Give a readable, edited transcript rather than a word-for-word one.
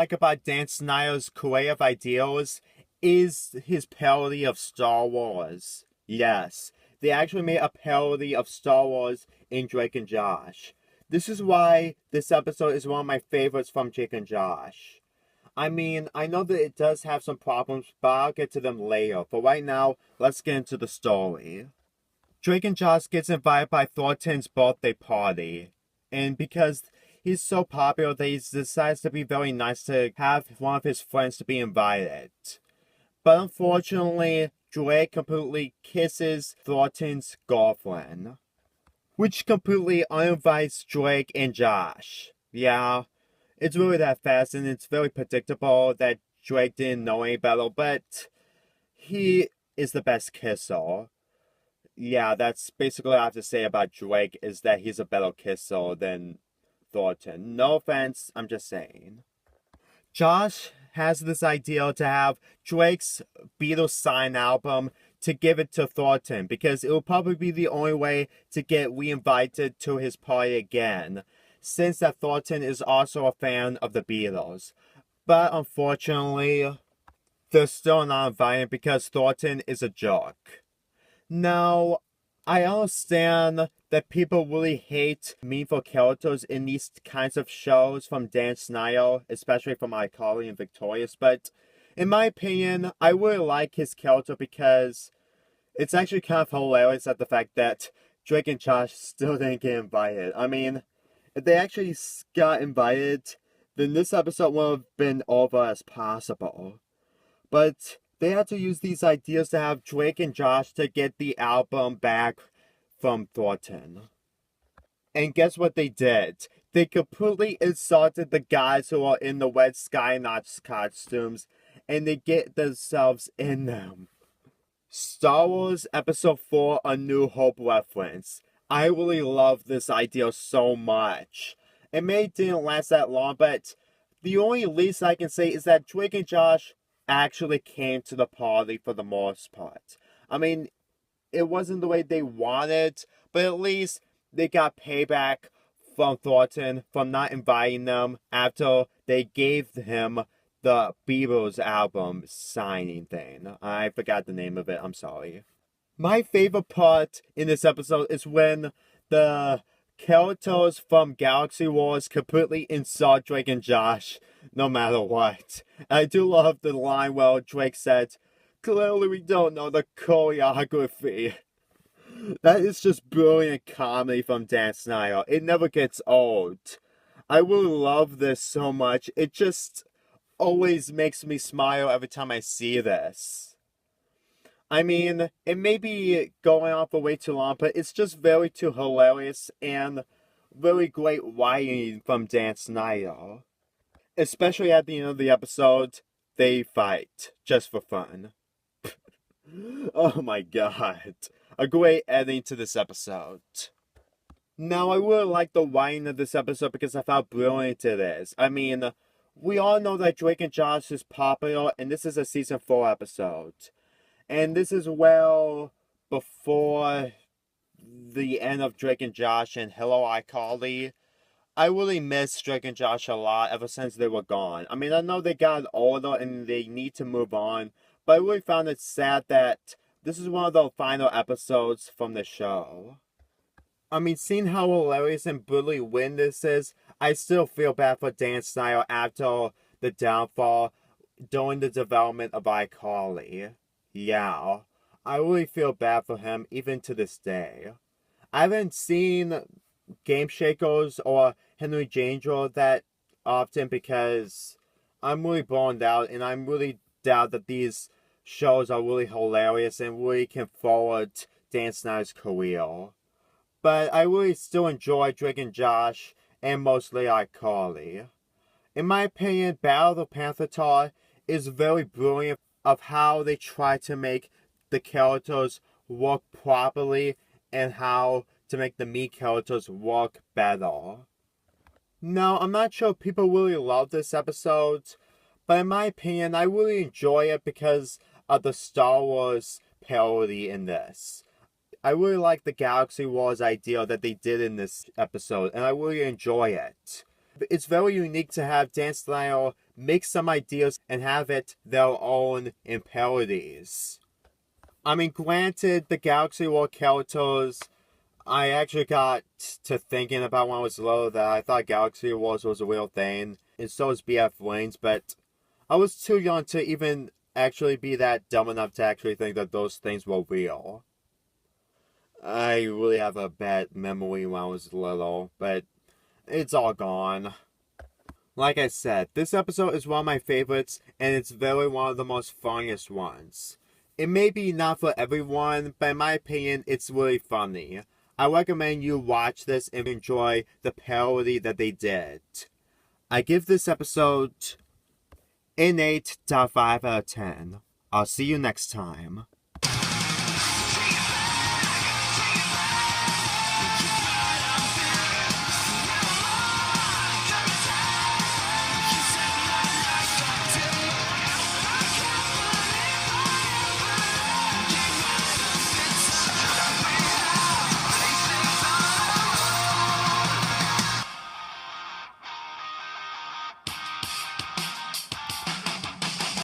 like about Dan Snyder's creative ideas is his parody of Star Wars. Yes, they actually made a parody of Star Wars in Drake and Josh. This is why this episode is one of my favorites from Drake and Josh. I mean, I know that it does have some problems, but I'll get to them later. For right now, let's get into the story. Drake and Josh gets invited by Thornton's birthday party. And because he's so popular that he decides to be very nice to have one of his friends to be invited. But unfortunately, Drake completely kisses Thornton's girlfriend. Which completely uninvites Drake and Josh. Yeah, it's really that fast and it's very predictable that Drake didn't know any better, but he is the best kisser. Yeah, that's basically what I have to say about Drake, is that he's a better kisser than Thornton. No offense, I'm just saying. Josh has this idea to have Drake's Beatles sign album to give it to Thornton because it will probably be the only way to get reinvited to his party again, since that Thornton is also a fan of the Beatles. But unfortunately, they're still not invited because Thornton is a jerk. Now, I understand that people really hate meaningful characters in these kinds of shows from Dan Snyder, especially from iCarly and Victorious, but in my opinion, I really like his character because it's actually kind of hilarious at the fact that Drake and Josh still didn't get invited. I mean, if they actually got invited, then this episode would have been over as possible. But they had to use these ideas to have Drake and Josh to get the album back from Thornton. And guess what they did? They completely insulted the guys who are in the Red Skynauts costumes, and they get themselves in them. Star Wars Episode 4 A New Hope reference. I really love this idea so much. It may didn't last that long, but the only least I can say is that Drake and Josh actually came to the party for the most part. I mean, it wasn't the way they wanted, but at least they got payback from Thornton from not inviting them after they gave him the Beatles album signing thing. I forgot the name of it, I'm sorry. My favorite part in this episode is when the characters from Galaxy Wars completely insult Drake and Josh no matter what. I do love the line where Drake said, "Clearly we don't know the choreography." That is just brilliant comedy from Dan Snyder. It never gets old. I really love this so much. It just always makes me smile every time I see this. I mean, it may be going on for way too long, but it's just very too hilarious and very great writing from Dan Snyder. Especially at the end of the episode, they fight just for fun. Oh my god. A great ending to this episode. Now, I really like the writing of this episode because of how brilliant it is. I mean, we all know that Drake and Josh is popular, and this is a season 4 episode. And this is well before the end of Drake and Josh and Hello iCarly. I really miss Drake and Josh a lot ever since they were gone. I mean, I know they got older and they need to move on, but I really found it sad that this is one of the final episodes from the show. I mean, seeing how hilarious and brutally win this is, I still feel bad for Dan Snyder after the downfall during the development of iCarly. Yeah, I really feel bad for him even to this day. I haven't seen Game Shakers or Henry Janger that often because I'm really burned out and I'm really doubt that these shows are really hilarious and really can forward Dan Snyder's career. But I really still enjoy Drake and Josh and mostly iCarly. In my opinion, Battle of Panthatar is very brilliant of how they try to make the characters work properly and how to make the me characters work better. Now, I'm not sure if people really love this episode, but in my opinion, I really enjoy it because of the Star Wars parody in this. I really like the Galaxy Wars idea that they did in this episode, and I really enjoy it. It's very unique to have Dan Snyder make some ideas and have it their own in parodies. I mean, granted, the Galaxy War characters, I actually got to thinking about when I was little that I thought Galaxy Wars was a real thing, and so is BF Wings, but I was too young to even actually be that dumb enough to actually think that those things were real. I really have a bad memory when I was little, but it's all gone. Like I said, this episode is one of my favorites, and it's very one of the most funniest ones. It may be not for everyone, but in my opinion, it's really funny. I recommend you watch this and enjoy the parody that they did. I give this episode an 8.5 out of 10. I'll see you next time.